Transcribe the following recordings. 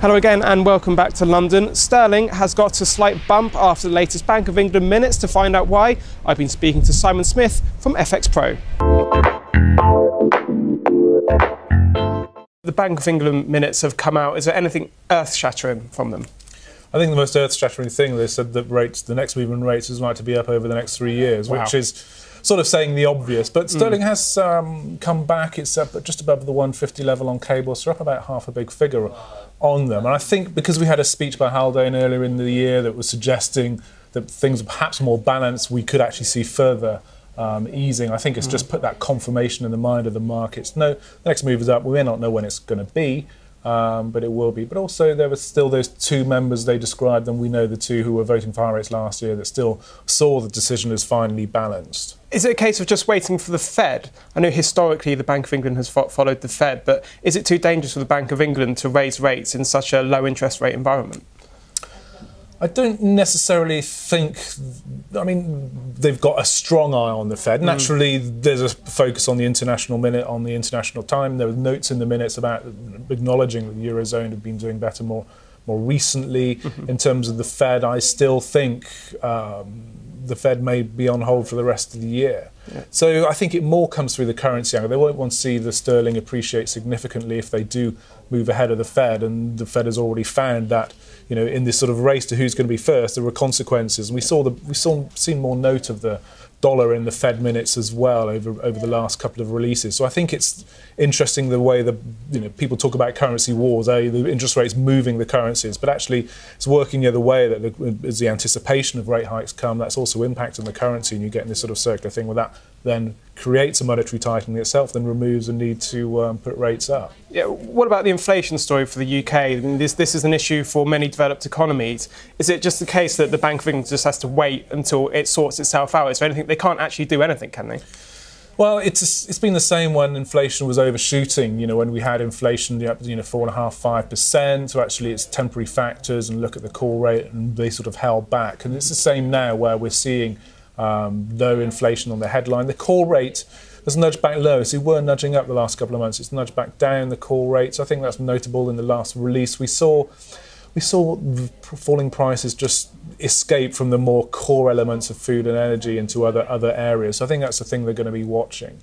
Hello again and welcome back to London. Sterling has got a slight bump after the latest Bank of England minutes. To find out why, I've been speaking to Simon Smith from FxPro. The Bank of England minutes have come out. Is there anything earth-shattering from them? I think the most earth-shattering thing, they said that the next move in rates is likely to be up over the next 3 years, Wow. which is sort of saying the obvious. But sterling has come back. It's up just above the 150 level on cables, so up about half a big figure on them. And I think because we had a speech by Haldane earlier in the year that was suggesting that things are perhaps more balanced, we could actually see further easing. I think it's just put that confirmation in the mind of the markets. No, the next move is up. We may not know when it's going to be, but it will be. But also there were still those two members they described, and we know the two who were voting for higher rates last year, that still saw the decision as finally balanced. Is it a case of just waiting for the Fed? I know historically the Bank of England has followed the Fed, but is it too dangerous for the Bank of England to raise rates in such a low interest rate environment? I don't necessarily think, I mean, they've got a strong eye on the Fed. Naturally, there's a focus on the international minute, on the international time. There were notes in the minutes about acknowledging that the Eurozone had been doing better more recently. In terms of the Fed, I still think the Fed may be on hold for the rest of the year. Yeah. So I think it more comes through the currency angle. They won't want to see the sterling appreciate significantly if they do move ahead of the Fed, and the Fed has already found that, you know, in this sort of race to who's going to be first, there were consequences, and we've seen more note of the dollar in the Fed minutes as well over the last couple of releases. So I think it's interesting the way people talk about currency wars, the interest rates moving the currencies, but actually it's working the other way, that as the anticipation of rate hikes come, that's also impacting the currency, and you get in this sort of circular thing where that then creates a monetary tightening itself, then removes the need to put rates up. Yeah, what about the inflation story for the UK? I mean, this is an issue for many developed economies. Is it just the case that the Bank of England just has to wait until it sorts itself out? Is there anything, they can't actually do anything, can they? Well, it's been the same when inflation was overshooting. You know, when we had inflation, 4.5%, 5%. So actually, it's temporary factors, and look at the core rate, and they sort of held back. And it's the same now, where we're seeing low inflation on the headline. The core rate has nudged back low. So we were nudging up the last couple of months. It's nudged back down, the core rate. So I think that's notable in the last release. We saw falling prices just escape from the more core elements of food and energy into other areas. So I think that's the thing they're going to be watching.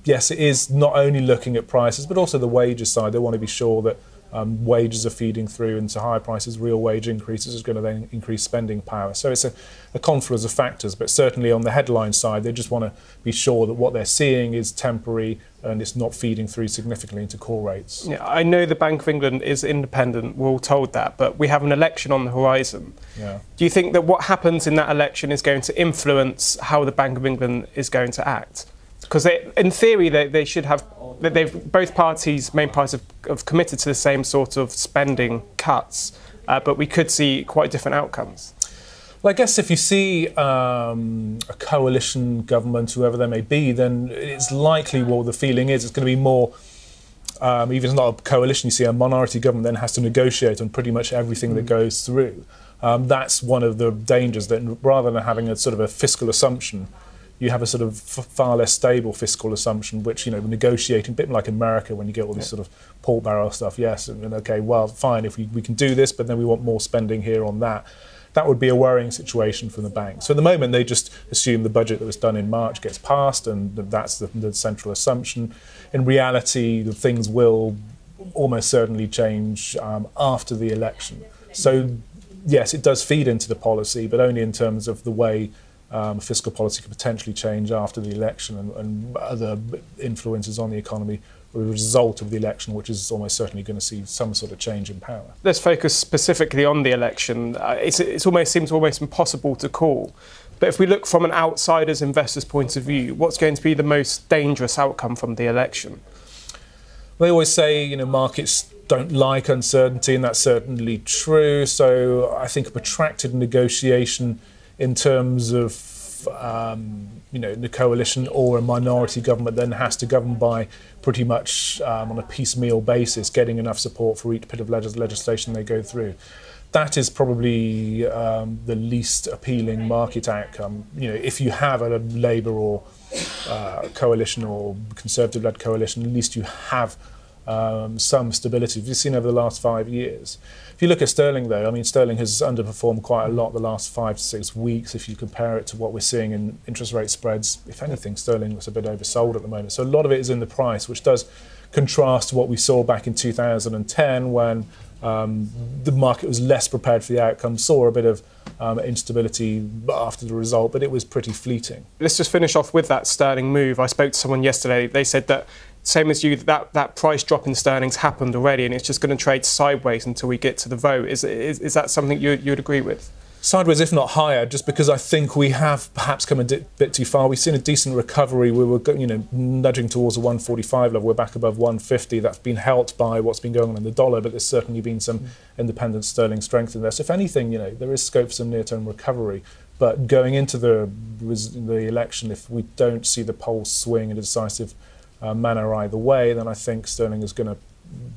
Yes, it is not only looking at prices, but also the wages side. They want to be sure that wages are feeding through into higher prices. Real wage increases is going to then increase spending power. So it's a confluence of factors, but certainly on the headline side, they just want to be sure that what they're seeing is temporary and it's not feeding through significantly into core rates. Yeah, I know the Bank of England is independent, we're all told that, but we have an election on the horizon. Yeah. Do you think that what happens in that election is going to influence how the Bank of England is going to act? Because in theory, they should have, both parties, main parties, have committed to the same sort of spending cuts, but we could see quite different outcomes. Well, I guess if you see a coalition government, whoever they may be, then it's likely, well, the feeling is it's going to be more, even if it's not a coalition, you see a minority government then has to negotiate on pretty much everything that goes through. That's one of the dangers, that rather than having a sort of a fiscal assumption, you have a sort of far less stable fiscal assumption, which, negotiating, a bit like America when you get all this sort of pork barrel stuff, yes, and okay, well, fine, if we can do this, but then we want more spending here on that. That would be a worrying situation for the bank. So at the moment, they just assume the budget that was done in March gets passed, and that's the central assumption. In reality, the things will almost certainly change after the election. So yes, it does feed into the policy, but only in terms of the way fiscal policy could potentially change after the election, and other influences on the economy as a result of the election, which is almost certainly going to see some sort of change in power. Let's focus specifically on the election. It almost seems almost impossible to call. But if we look from an outsider's investor's point of view, what's going to be the most dangerous outcome from the election? They always say, markets don't like uncertainty, and that's certainly true. So I think a protracted negotiation in terms of the coalition or a minority government then has to govern by pretty much on a piecemeal basis, getting enough support for each bit of legislation they go through. That is probably the least appealing market outcome. If you have a Labour or coalition or Conservative-led coalition, at least you have some stability. We've seen over the last 5 years. If you look at sterling, though, I mean, sterling has underperformed quite a lot the last 5 to 6 weeks. If you compare it to what we're seeing in interest rate spreads, if anything, sterling looks a bit oversold at the moment. So a lot of it is in the price, which does contrast to what we saw back in 2010 when the market was less prepared for the outcome, saw a bit of instability after the result, but it was pretty fleeting. Let's just finish off with that sterling move. I spoke to someone yesterday. They said that, same as you, that price drop in sterling's happened already, and it's just going to trade sideways until we get to the vote. Is that something you would agree with? Sideways, if not higher, just because I think we have perhaps come a bit too far. We've seen a decent recovery. We were, nudging towards a 145 level. We're back above 150. That's been helped by what's been going on in the dollar, but there's certainly been some independent sterling strength in there. So if anything, there is scope for some near-term recovery. But going into the election, if we don't see the polls swing in a decisive manner either way, then I think sterling is going to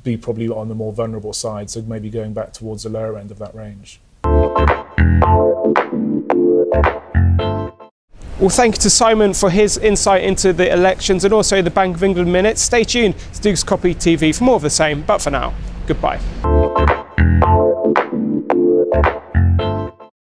be probably on the more vulnerable side, so maybe going back towards the lower end of that range. Well, thank you to Simon for his insight into the elections and also the Bank of England Minute. Stay tuned to Dukes Copy TV for more of the same, but for now, goodbye.